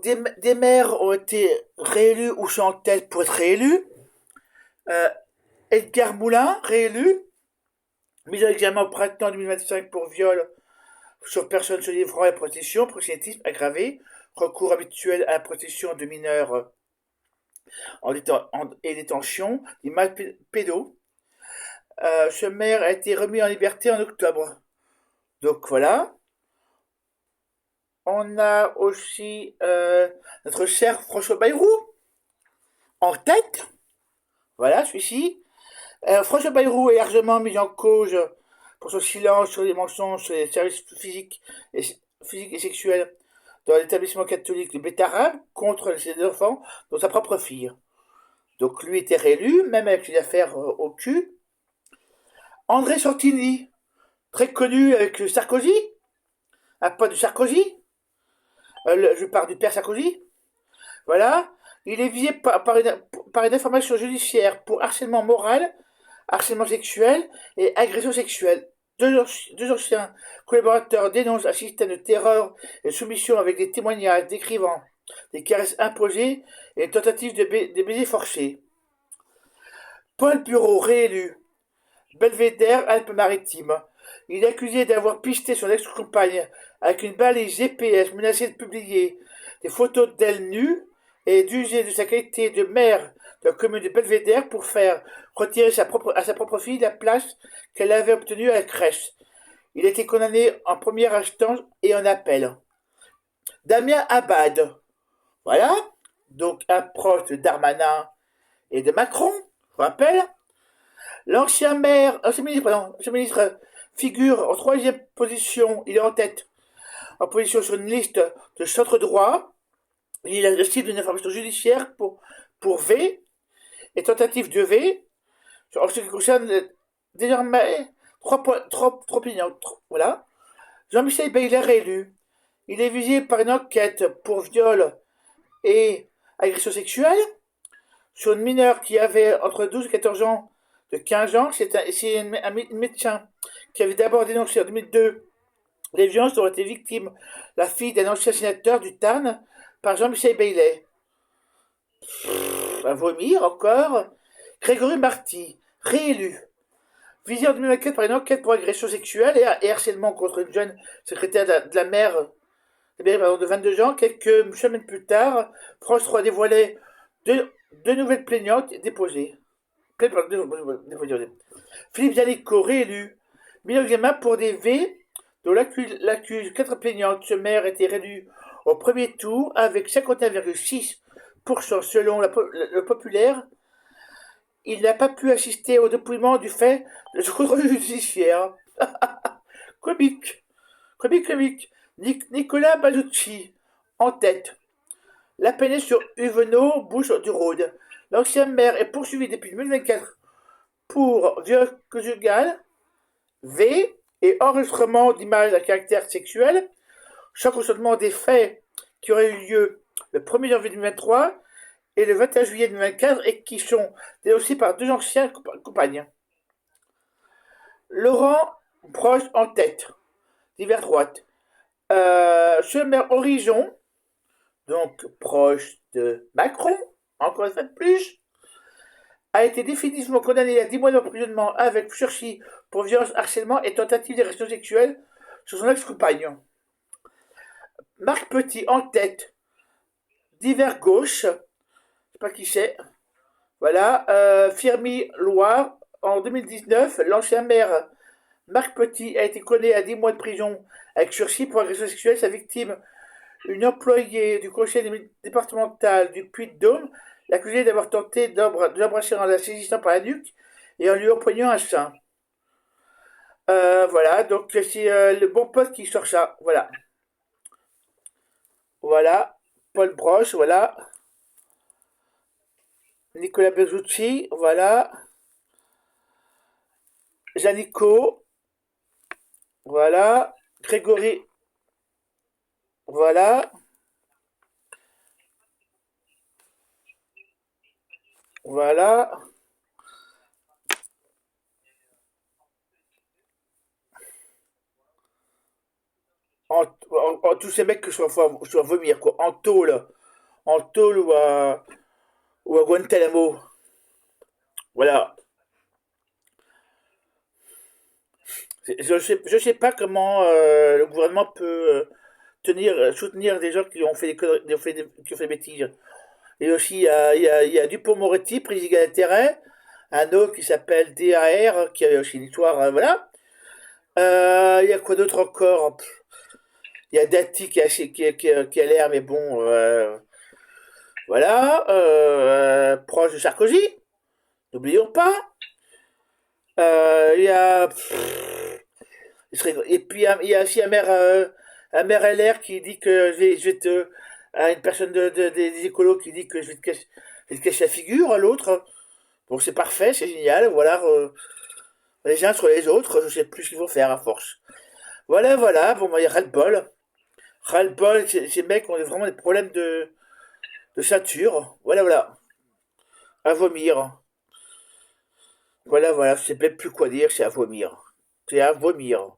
des maires ont été réélus ou sont en tête pour être réélus. Euh, Edgar Moulin, réélu, mis en examen au printemps 2025 pour viol sur personne se livrant à la protection, proxénétisme aggravé, recours habituel à la protection de mineurs et détention, images pédos. Ce maire a été remis en liberté en octobre. Donc voilà. On a aussi notre cher François Bayrou en tête. Voilà, celui-ci. François Bayrou est largement mis en cause pour son silence sur les mensonges sur les services physiques et sexuels dans l'établissement catholique de Bétarab contre ses enfants, dont sa propre fille. Donc lui était réélu, même avec les affaires au cul. André Sortini, très connu avec Sarkozy, un pote de Sarkozy, je parle du père Sarkozy, voilà, il est visé par une information judiciaire pour harcèlement moral, harcèlement sexuel et agression sexuelle. Deux anciens collaborateurs dénoncent un système de terreur et de soumission avec des témoignages décrivant des caresses imposées et des tentatives de baisers forcés. Paul Bureau, réélu, Belvédère, Alpes-Maritimes. Il est accusé d'avoir pisté son ex-compagne avec une balise GPS menacée de publier des photos d'elle nue et d'user de sa qualité de maire de la commune de Belvédère pour faire retirer à sa propre fille la place qu'elle avait obtenue à la crèche. Il a été condamné en première instance et en appel. Damien Abad, voilà, donc un proche de Darmanin et de Macron, je vous rappelle. L'ancien ministre figure en troisième position, il est en tête, en position sur une liste de centre droit. Il a le cible d'une information judiciaire pour V et tentative de V. En ce qui concerne désormais trois opinions. Voilà. Jean-Michel Bailey réélu. Il est visé par une enquête pour viol et agression sexuelle sur une mineure qui avait entre 12 et 14 ans de 15 ans. C'est un médecin qui avait d'abord dénoncé en 2002 les violences dont était victime la fille d'un ancien sénateur du Tarn par Jean-Michel Bailey. À vomir encore. Grégory Marty, réélu. Visé en 2024 par une enquête pour agression sexuelle et harcèlement contre une jeune secrétaire de la mairie de 22 ans, quelques semaines plus tard, France 3 dévoilait deux nouvelles plaignantes déposées. Philippe Zanico, réélu, mis en examen pour des V dont l'accuse 4 plaignantes. Ce maire était réélu au premier tour avec 51,6% selon le populaire. Il n'a pas pu assister au dépouillement du fait de son contrôle judiciaire. Comique, comique. Nicolas Bazucci, en tête. La peine sur Huvenot, Bouche du Rhône. L'ancien maire est poursuivi depuis 2024 pour viol conjugal, V et enregistrement d'images à caractère sexuel, sans consentement des faits qui auraient eu lieu le 1er janvier 2023 et le 21 juillet 2024 et qui sont dénoncés par deux anciens compagnes. Laurent Proche en tête, divers droite. Ce maire Horizon, donc proche de Macron, encore une fois de plus, a été définitivement condamné à 10 mois d'emprisonnement avec sursis pour violence, harcèlement et tentative d'agression sexuelle sur son ex-compagne. Marc Petit en tête, divers gauche, je sais pas qui c'est, voilà, Firmi Loire, en 2019, l'ancien maire Marc Petit a été condamné à 10 mois de prison avec sursis pour agression sexuelle. Sa victime, une employée du conseil départemental du Puy-de-Dôme, l'accusait d'avoir tenté de l'embrasser en la saisissant par la nuque et en lui empoignant un sein. Voilà, donc c'est le bon pote qui sort ça. Voilà. Voilà. Paul Broche, voilà. Nicolas Bezucci, voilà. Janico, voilà. Grégory, voilà. Voilà. Tous ces mecs que je dois vomir, quoi. En tôle. en tôle ou à Guantanamo. Voilà. Je sais pas comment le gouvernement peut soutenir des gens qui ont fait qui ont fait des bêtises. Et aussi, il y a Dupond-Moretti, président d'intérêt, un autre qui s'appelle DAR, qui a aussi une histoire, voilà. Il y a quoi d'autre encore? Il y a Dati qui a l'air, mais bon, voilà. Proche de Sarkozy, n'oublions pas. Il y a... Et puis il y a aussi un maire LR qui dit que je vais te... à une personne des écolos qui dit que je vais te cacher la figure à l'autre. Bon, c'est parfait, c'est génial. Voilà, les uns sur les autres, je sais plus ce qu'il faut faire à force. Voilà, voilà. Bon, bah, il y a ras-le-bol. Ras-le-bol, ces mecs ont vraiment des problèmes de ceinture. Voilà, voilà. À vomir. Voilà, voilà. Je sais même plus quoi dire, c'est à vomir. C'est à vomir.